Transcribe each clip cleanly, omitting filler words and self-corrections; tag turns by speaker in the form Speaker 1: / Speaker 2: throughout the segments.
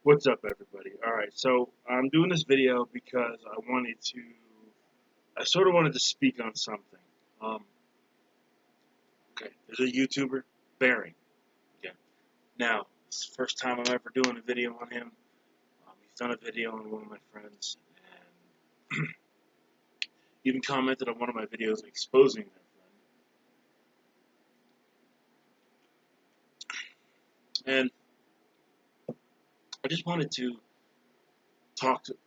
Speaker 1: What's up, everybody? All right, so I'm doing this video because I sort of wanted to speak on something. Um, okay, there's a YouTuber, Barry. Okay, now it's the first time I'm ever doing a video on him. He's done a video on one of my friends, and even commented on one of my videos exposing their friend. And I just wanted to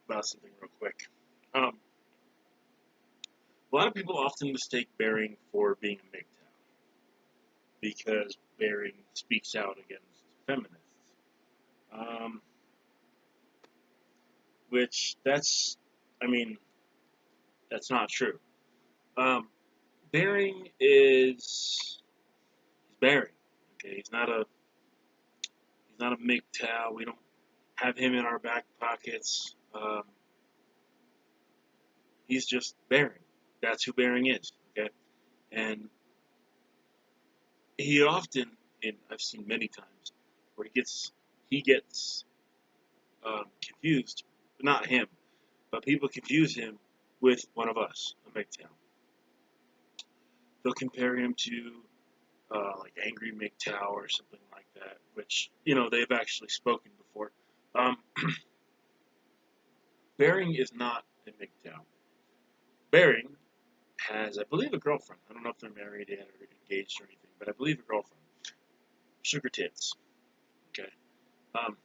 Speaker 1: about something real quick. Um, a lot of people often mistake Bearing for being a MGTOW because Bearing speaks out against feminists. Um, which I mean, that's not true. Um, Bering he's Bering. Okay, he's not a MGTOW. We don't have him in our back pockets. He's just Bering. That's who Bering is. Okay, and he often, and I've seen many times, where he gets confused. Not him, but people confuse him with one of us, a MGTOW. They'll compare him to like Angry MGTOW or something like that, which they've actually spoken before. Um, Bering is not a MGTOW. Bering has, I believe, a girlfriend. I don't know if they're married yet or engaged or anything, but I believe a girlfriend. Sugar tits. Okay. Um,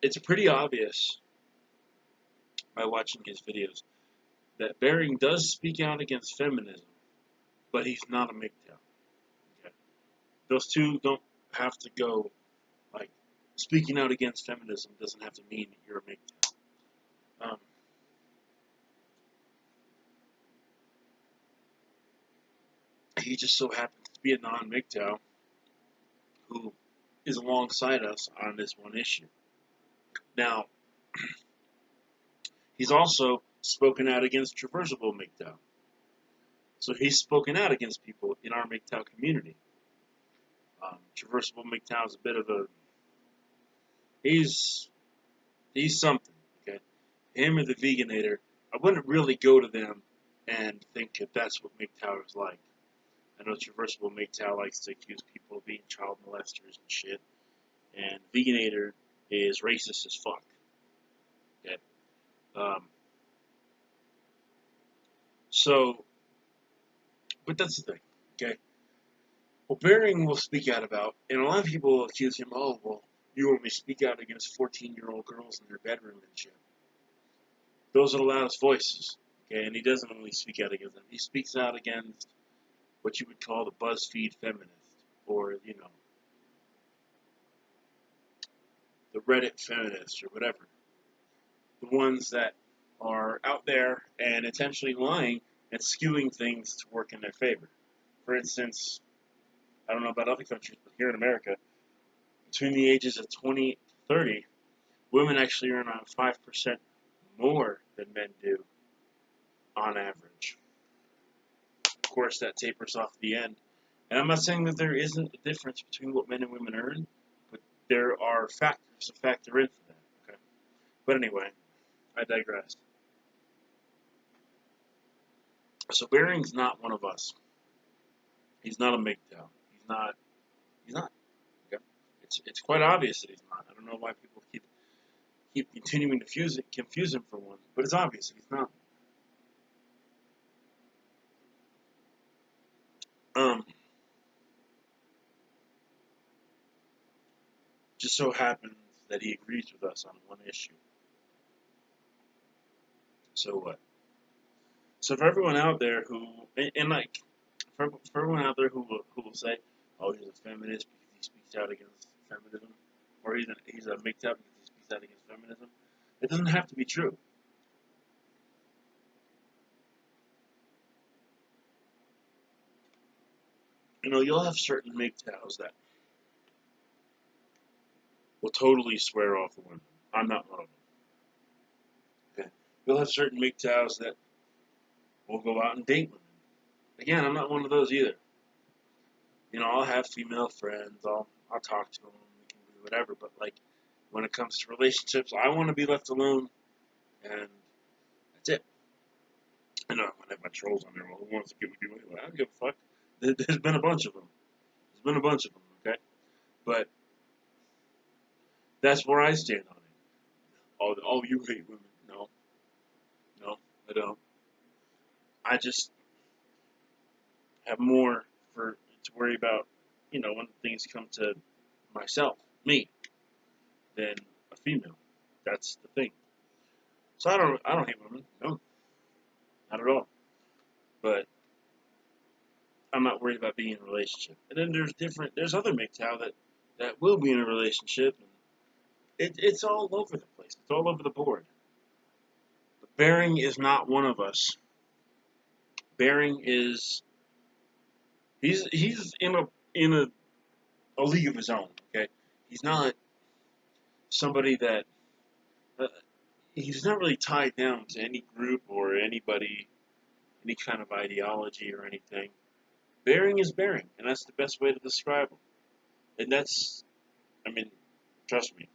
Speaker 1: it's pretty obvious by watching his videos that Bering does speak out against feminism, but he's not a MGTOW. Okay. Those two don't have to go like speaking out against feminism doesn't have to mean you're a MGTOW. Um, he just so happens to be a non-MGTOW who is alongside us on this one issue. Now, he's also spoken out against traversable MGTOW. So he's spoken out against people in our MGTOW community. Traversable MGTOW is a bit of a he's he's something. Okay, him or the Veganator. I wouldn't really go to them and think that that's what MGTOW is like. I know traversable MGTOW likes to accuse people of being child molesters and shit, and Veganator is racist as fuck. Okay, um, so but that's the thing. Okay, well, Bering will speak out about, and a lot of people will accuse him. Oh, well, you only speak out against 14-year-old girls in their bedroom and shit. Those are the loudest voices. Okay, and he doesn't only speak out against them. He speaks out against what you would call the BuzzFeed feminist, or the Reddit feminist, or whatever. The ones that are out there and intentionally lying and skewing things to work in their favor. For instance, I don't know about other countries, but here in America, between the ages of 20 to 30, women actually earn around 5% more than men do on average. Of course, that tapers off at the end. And I'm not saying that there isn't a difference between what men and women earn, but there are factors to factor into that. Okay. But anyway, I digress. So Bering's not one of us. He's not a MGTOW. He's not. He's not. Okay. It's quite obvious that he's not. I don't know why people keep continuing to confuse him for one, but it's obvious he's not. Um, just so happens that he agrees with us on one issue. So what? So for everyone out there and like for everyone out there who will say, oh, he's a feminist because he speaks out against feminism, or he's a MGTOW because he speaks out against feminism, it doesn't have to be true. You'll have certain MGTOWs that will totally swear off the women. I'm not one of them. Okay. You'll have certain MGTOWs that will go out and date women. Again, I'm not one of those either. I'll have female friends. I'll talk to them. We can do whatever. But like When it comes to relationships, I want to be left alone, and that's it. I know I'm gonna have my trolls on there. Well, who wants to get with you anyway? I don't give a fuck. There's been a bunch of them. There's been a bunch of them. Okay, but that's where I stand on it. Oh, you hate women? No, no, I don't. I just have more for to worry about, when things come to myself, me, than a female. That's the thing. So I don't hate women. No, not at all. But I'm not worried about being in a relationship. And then there's other mgtow that will be in a relationship. And it's all over the place. It's all over the board. But Bering is not one of us. Bering is he's in a league of his own. Okay, he's not somebody that uh, he's not really tied down to any group or anybody, any kind of ideology or anything. Bering is Bering, and that's the best way to describe him. And I mean, trust me,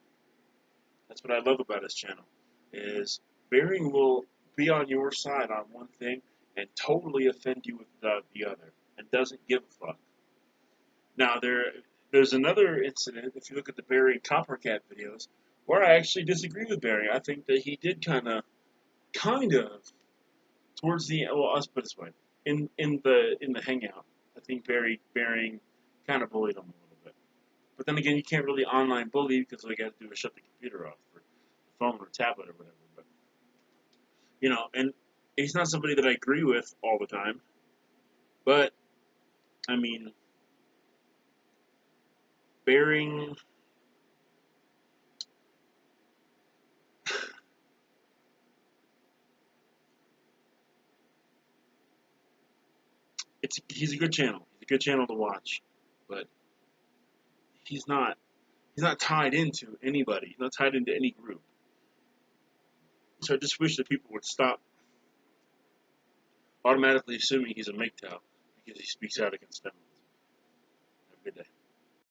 Speaker 1: that's what I love about his channel. Is Bering will be on your side on one thing and totally offend you with the other, and doesn't give a fuck. Now there's another incident. If you look at the Bering Coppercat videos, where I actually disagree with Bering. I think that he did kind of towards the well, let's put it this way, in the hangout, I think Bering kind of bullied him a little bit. But then again, you can't really online bully because all you got to do is shut the computer off or the phone or tablet or whatever. But and he's not somebody that I agree with all the time. But I mean, Bering, he's a good channel. He's a good channel to watch, but he's not he's not tied into anybody. He's not tied into any group. So I just wish that people would stop automatically assuming he's a MGTOW because he speaks out against them. Have a good day.